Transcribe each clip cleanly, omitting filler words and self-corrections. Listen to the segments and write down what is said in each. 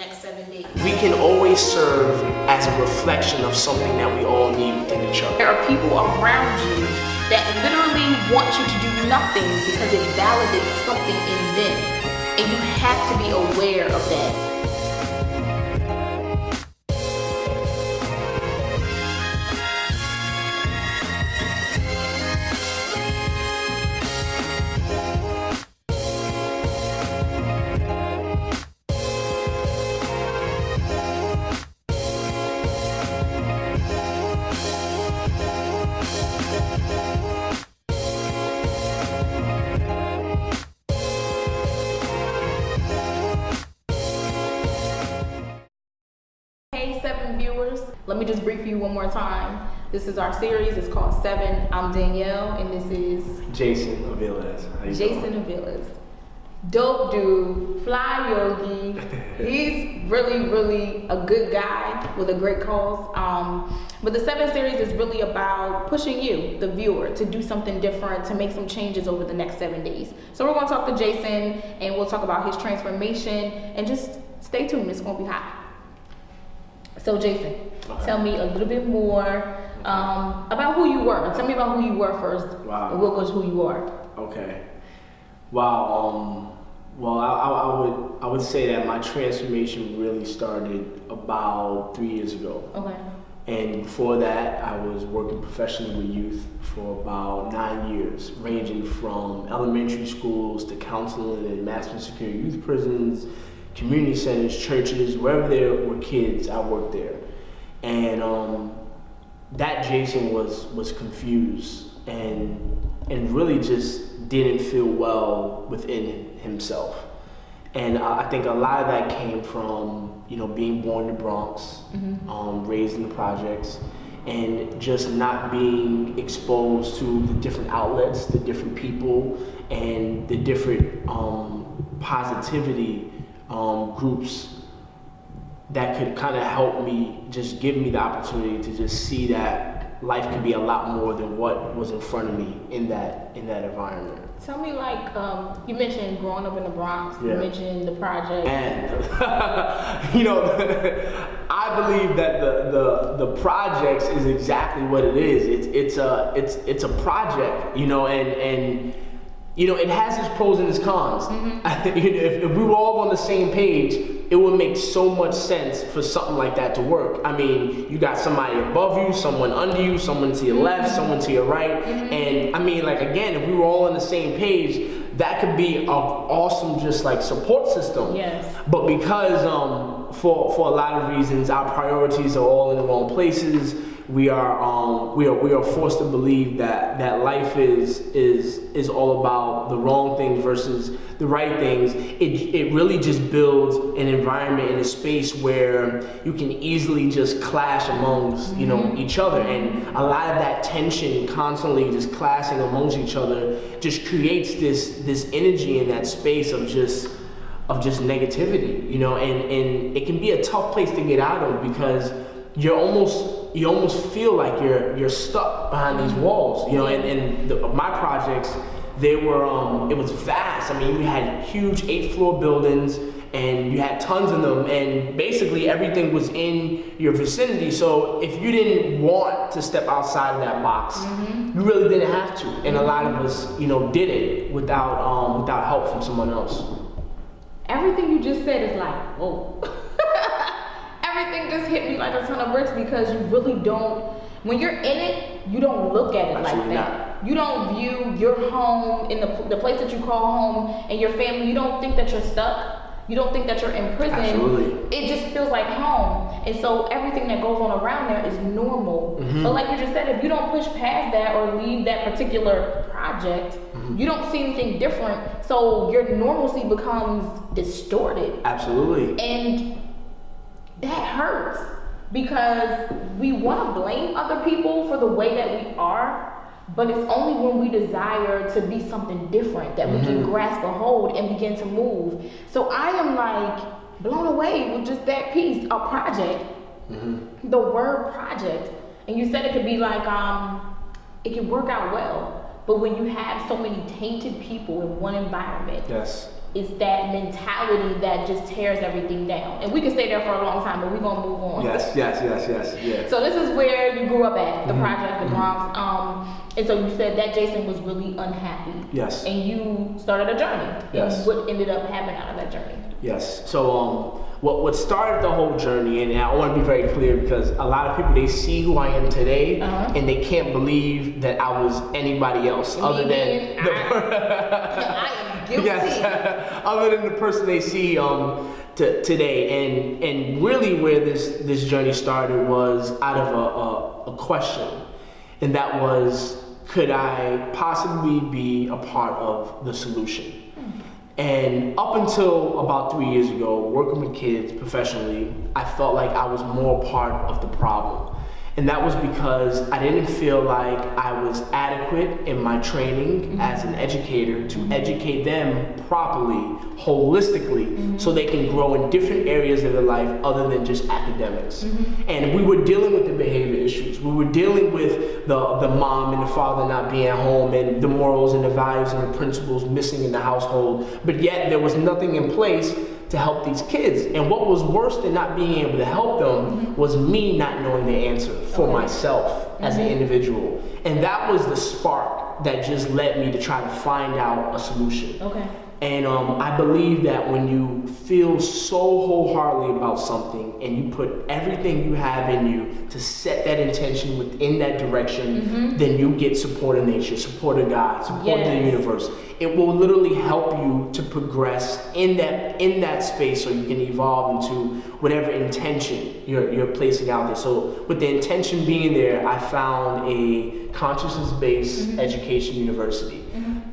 next 7 days. We can always serve as a reflection of something that we all need within each other. There are people around you that literally want you to do nothing because it validates something in them. And you have to be aware of that. Hey 7 viewers, let me just brief you one more time. This is our series, it's called 7. I'm Danielle and this is Jason Aviles. Jason Aviles. Dope dude, Flyogi. He's really a good guy with a great cause. But the 7 series is really about pushing you, the viewer, to do something different, to make some changes over the next 7 days. So we're gonna talk to Jason and we'll talk about his transformation and just stay tuned, it's gonna be hot. So Jason, tell me a little bit more about who you were. Tell me about who you were first. Wow. And we'll go to who you are. Okay. Wow. Well, I would say that my transformation really started about 3 years ago. Okay. And before that, I was working professionally with youth for about 9 years, ranging from elementary schools to counseling in maximum security youth prisons, community centers, churches, wherever there were kids, I worked there. And that Jason was confused and really just didn't feel well within himself. And I think a lot of that came from, being born in the Bronx, raised in the projects, and just not being exposed to the different outlets, the different people, and the different positivity groups that could kind of help me, just give me the opportunity to just see that life could be a lot more than what was in front of me in that environment. Tell me, you mentioned growing up in the Bronx. Yeah. You mentioned the project. And I believe that the projects is exactly what it is. It's a project, and it has its pros and its cons. If we were all on the same page, it would make so much sense for something like that to work. I mean, you got somebody above you, someone under you, someone to your left, someone to your right. And I mean, again, if we were all on the same page, that could be an awesome support system. Yes. But because for a lot of reasons, our priorities are all in the wrong places. We are forced to believe that life is all about the wrong things versus the right things. It really just builds an environment and a space where you can easily just clash amongst each other, and a lot of that tension constantly just clashing amongst each other just creates this energy in that space of just negativity, and it can be a tough place to get out of because you almost feel like you're stuck behind these walls, my projects, it was vast. I mean, we had huge 8-floor buildings and you had tons of them, and basically everything was in your vicinity. So if you didn't want to step outside of that box, you really didn't have to. And a lot of us, did it without help from someone else. Everything you just said is like, whoa. Everything just hit me like a ton of bricks because you really don't, when you're in it, you don't look at it Absolutely like that. Not. You don't view your home, in the place that you call home, and your family, you don't think that you're stuck. You don't think that you're in prison. Absolutely. It just feels like home. And so everything that goes on around there is normal. But like you just said, if you don't push past that or leave that particular project, you don't see anything different. So your normalcy becomes distorted. Absolutely. And that hurts because we want to blame other people for the way that we are, but it's only when we desire to be something different that we can grasp a hold and begin to move. So I am blown away with just that piece, a project, the word project. And you said it could be it can work out well, but when you have so many tainted people in one environment, Yes. it's that mentality that just tears everything down. And we can stay there for a long time, but we're gonna move on. Yes. Yeah. So this is where you grew up at, the project, the Bronx. And so you said that Jason was really unhappy. Yes. And you started a journey. Yes. And what ended up happening out of that journey? Yes. So what started the whole journey, and I want to be very clear because a lot of people, they see who I am today and they can't believe that I was anybody else other than I am guilty. Yes, other than the person they see today. And really where this journey started was out of a question, and that was, could I possibly be a part of the solution? And up until about 3 years ago, working with kids professionally, I felt like I was more part of the problem. And that was because I didn't feel like I was adequate in my training as an educator to educate them properly, holistically, so they can grow in different areas of their life other than just academics. And we were dealing with the behavior issues. We were dealing with the mom and the father not being at home, and the morals and the values and the principles missing in the household. But yet there was nothing in place to help these kids. And what was worse than not being able to help them was me not knowing the answer for myself as an individual. And that was the spark that just led me to try to find out a solution. Okay. And I believe that when you feel so wholeheartedly about something and you put everything you have in you to set that intention within that direction, then you get support of nature, support of God, support of the universe. It will literally help you to progress in that space so you can evolve into whatever intention you're placing out there. So with the intention being there, I found a consciousness-based education university.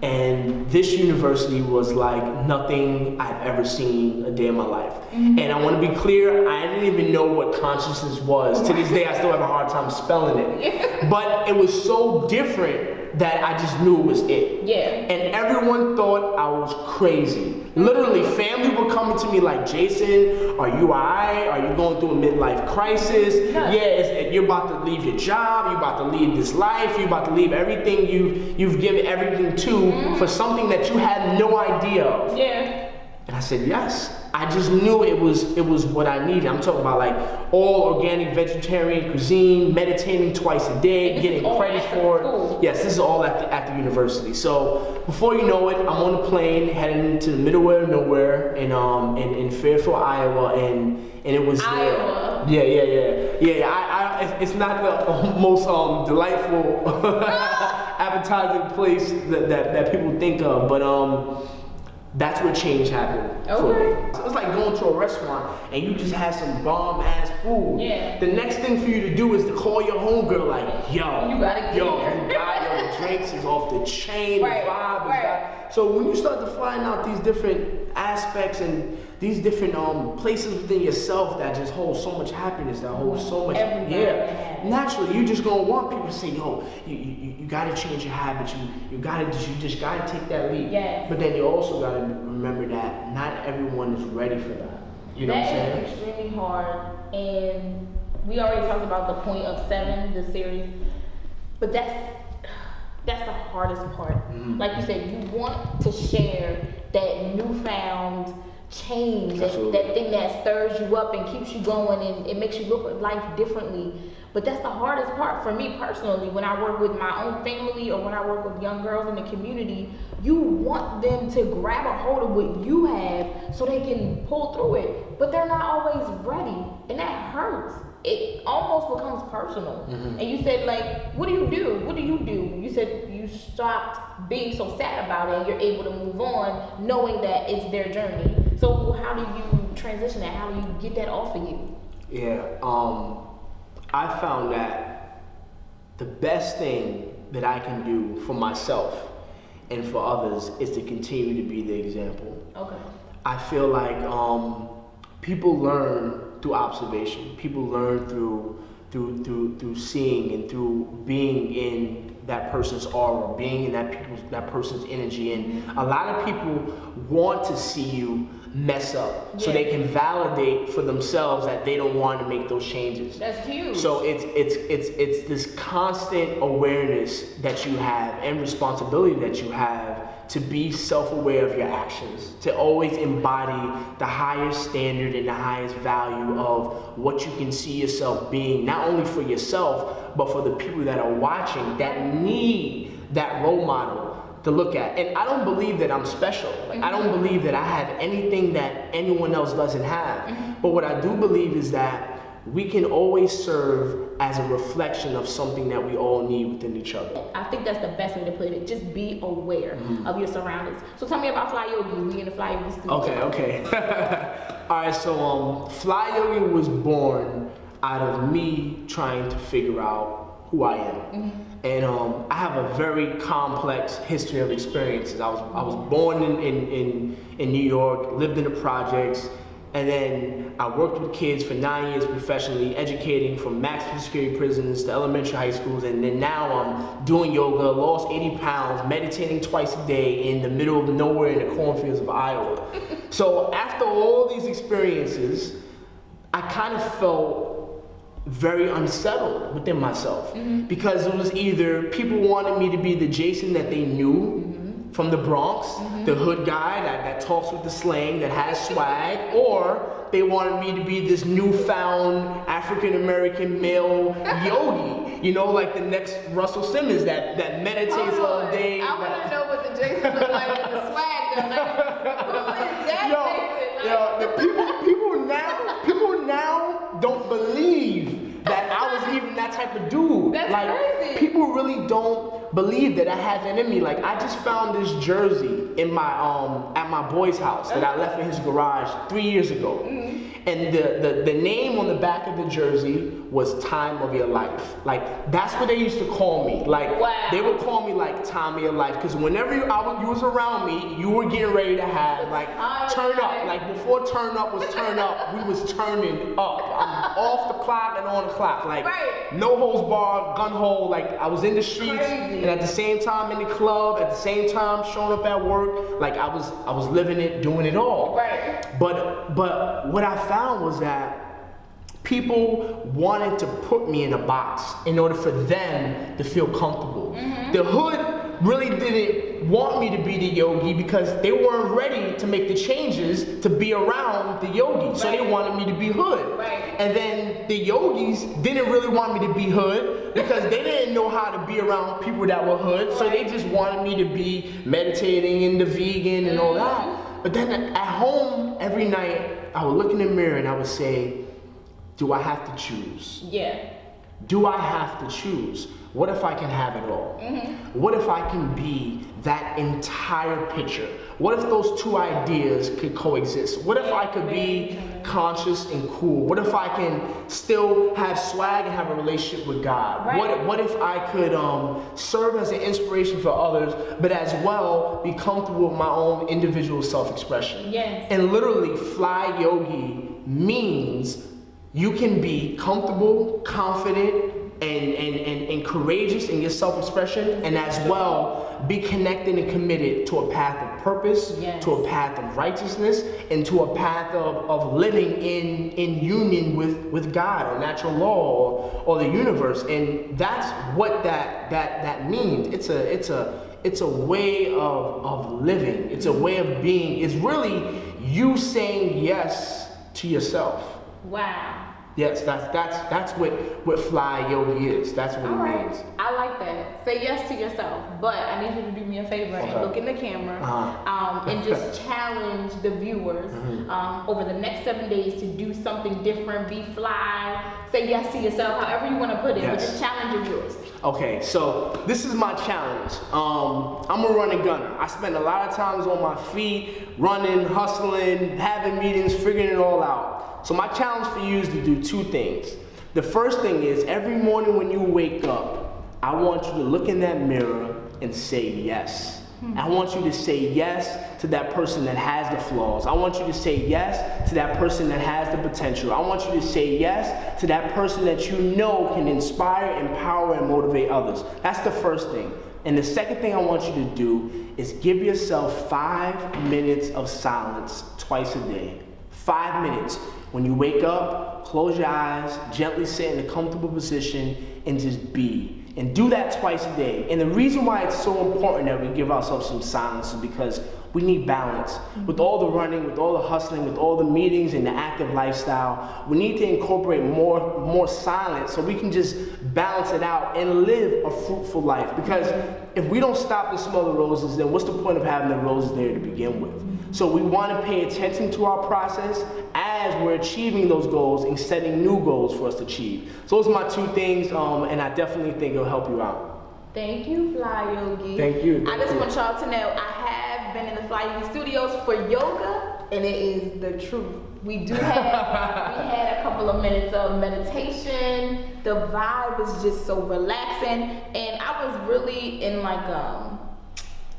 And this university was like nothing I've ever seen a day in my life. And I want to be clear, I didn't even know what consciousness was. To this day, I still have a hard time spelling it. But it was so different that I just knew it was it. Yeah. And everyone thought I was crazy. Literally, family were coming to me like, Jason, are you alright? Are you going through a midlife crisis? Yeah, you're about to leave your job, you're about to leave this life, you're about to leave everything you've given everything to for something that you had no idea of. Yeah. And I said, yes. I just knew it was what I needed. I'm talking about like all organic vegetarian cuisine, meditating twice a day, getting credit for it. Yes, this is all at the university. So before you know it, I'm on a plane heading into the middle of nowhere in Fairfield, Iowa, and it was Iowa. Yeah. It's not the most delightful appetizing place that people think of, but that's where change happened for me. It's like going to a restaurant and you just had some bomb ass food. Yeah. The next thing for you to do is to call your homegirl like, yo, you gotta get here. the drinks is off the chain, the vibe is that. So when you start to find out these different aspects and these different places within yourself that just hold so much happiness, that hold so much, naturally you just gonna want people to say, yo, you gotta change your habits, you just gotta take that leap. Yes. But then you also gotta remember that not everyone is ready for that. You know what I'm saying? That is extremely hard, and we already talked about the point of 7, the series, but that's the hardest part. Like you said, you want to share that newfound change, that thing that stirs you up and keeps you going and it makes you look at life differently. But that's the hardest part for me personally. When I work with my own family or when I work with young girls in the community, you want them to grab a hold of what you have so they can pull through it. But they're not always ready, and that hurts. It almost becomes personal. And you said, like, what do you do? What do you do? You said you stopped being so sad about it and you're able to move on knowing that it's their journey. So how do you transition that? How do you get that off of you? Yeah, I found that the best thing that I can do for myself and for others is to continue to be the example. Okay. I feel like people learn through observation. People learn through seeing and through being in that person's aura, being in that person's energy. And a lot of people want to see you mess up so they can validate for themselves that they don't want to make those changes. That's huge. So it's this constant awareness that you have and responsibility that you have to be self-aware of your actions, to always embody the highest standard and the highest value of what you can see yourself being, not only for yourself, but for the people that are watching that need that role model to look at. And I don't believe that I'm special. Like, I don't believe that I have anything that anyone else doesn't have. But what I do believe is that we can always serve as a reflection of something that we all need within each other. I think that's the best way to put it. Just be aware of your surroundings. So tell me about Flyogi. We in the Flyogi studio. Okay. All right, so Flyogi was born out of me trying to figure out who I am. And I have a very complex history of experiences. I was born in New York, lived in the projects, and then I worked with kids for 9 years professionally, educating from maximum security prisons to elementary high schools, and then now I'm doing yoga, lost 80 pounds, meditating twice a day in the middle of nowhere in the cornfields of Iowa. So after all these experiences, I kind of felt very unsettled within myself, because it was either people wanted me to be the Jason that they knew from the Bronx, the hood guy that talks with the slang, that has swag, or they wanted me to be this newfound African-American male yogi, you know, like the next Russell Simmons that meditates all day. I want to know what the Jason look like with the swag though. Like, who is that Jason? People now don't believe that I was even that type of dude. That's like, crazy. People really don't believe that I had that in me. Like, I just found this jersey in my at my boy's house that I left in his garage 3 years ago. And the name on the back of the jersey was Time of Your Life. Like, that's what they used to call me. Like, wow. They would call me like Time of Your Life, because whenever you was around me, you were getting ready to have like turn up. Like, before turn up was turn up, we was turning up. I'm off the clock and on the clock. Like, no holds barred, gun hole. Like, I was in the streets, and at the same time in the club, at the same time showing up at work. Like, I was living it, doing it all. Right. But what I found was that people wanted to put me in a box in order for them to feel comfortable. The hood really didn't want me to be the yogi because they weren't ready to make the changes to be around the yogis. So they wanted me to be hood. And then the yogis didn't really want me to be hood because they didn't know how to be around people that were hood. So they just wanted me to be meditating and the vegan and all that. But then at home every night, I would look in the mirror and I would say, do I have to choose? Yeah. Do I have to choose? What if I can have it all? What if I can be that entire picture? What if those two ideas could coexist? What if I could be conscious and cool? What if I can still have swag and have a relationship with God? What if I could serve as an inspiration for others, but as well be comfortable with my own individual self-expression? And literally, Fly Yogi means you can be comfortable, confident, and courageous in your self-expression, and as well be connected and committed to a path of purpose, to a path of righteousness, and to a path of living in union with God or natural law or the universe. And that's what that means. It's a way of living. It's a way of being. It's really you saying yes to yourself. Wow. Yes, that's what Fly Yogi is. That's what it means. I like that. Say yes to yourself, but I need you to do me a favor and look in the camera and just challenge the viewers over the next 7 days to do something different, be fly, say yes to yourself, however you want to put it, but just challenge your viewers. Okay, so this is my challenge. I'm a running gunner. I spend a lot of times on my feet, running, hustling, having meetings, figuring it all out. So my challenge for you is to do two things. The first thing is, every morning when you wake up, I want you to look in that mirror and say yes. I want you to say yes to that person that has the flaws. I want you to say yes to that person that has the potential. I want you to say yes to that person that you know can inspire, empower, and motivate others. That's the first thing. And the second thing I want you to do is give yourself 5 minutes of silence twice a day. 5 minutes. When you wake up, close your eyes, gently sit in a comfortable position, and just be. and do that twice a day. And the reason why it's so important that we give ourselves some silence is because we need balance. With all the running, with all the hustling, with all the meetings and the active lifestyle, we need to incorporate more silence so we can just balance it out and live a fruitful life. Because if we don't stop to smell the roses, then what's the point of having the roses there to begin with? So we want to pay attention to our process as we're achieving those goals and setting new goals for us to achieve. So those are my 2 things, and I definitely think it'll help you out. Thank you, Flyogi. Thank you. I just want y'all to know I have been in the Flyogi studios for yoga, and it is the truth. We had a couple of minutes of meditation. The vibe was just so relaxing, and I was really in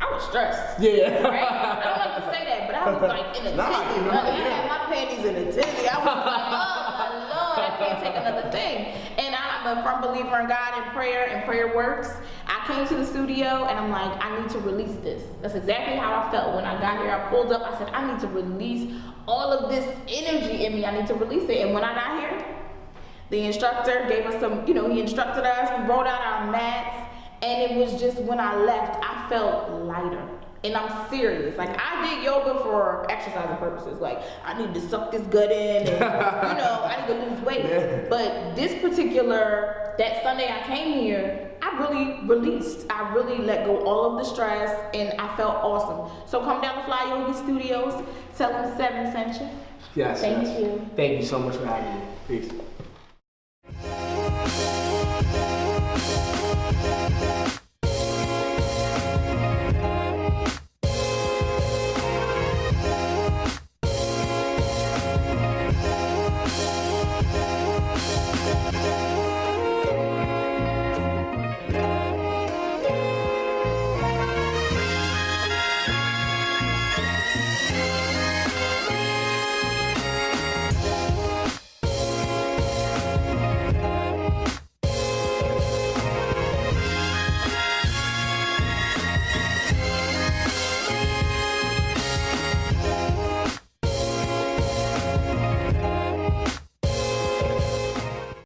I was stressed. Yeah. Right? I don't like to say that, but I was like in a tizzy. I had my panties in a tizzy. I was like, oh my Lord, I can't take another thing. And I'm a firm believer in God and prayer works. I came to the studio and I'm like, I need to release this. That's exactly how I felt when I got here. I pulled up, I said, I need to release all of this energy in me. I need to release it. And when I got here, the instructor gave us some, he instructed us, we rolled out our mats. And it was just when I left, I felt lighter. And I'm serious. I did yoga for exercising purposes. I need to suck this gut in and, I need to lose weight. Yeah. But that Sunday I came here, I really released. I really let go all of the stress and I felt awesome. So come down to Flyogi Studios. Tell them 7 sent you. Yes. Thank you. Thank you so much for having me. Peace.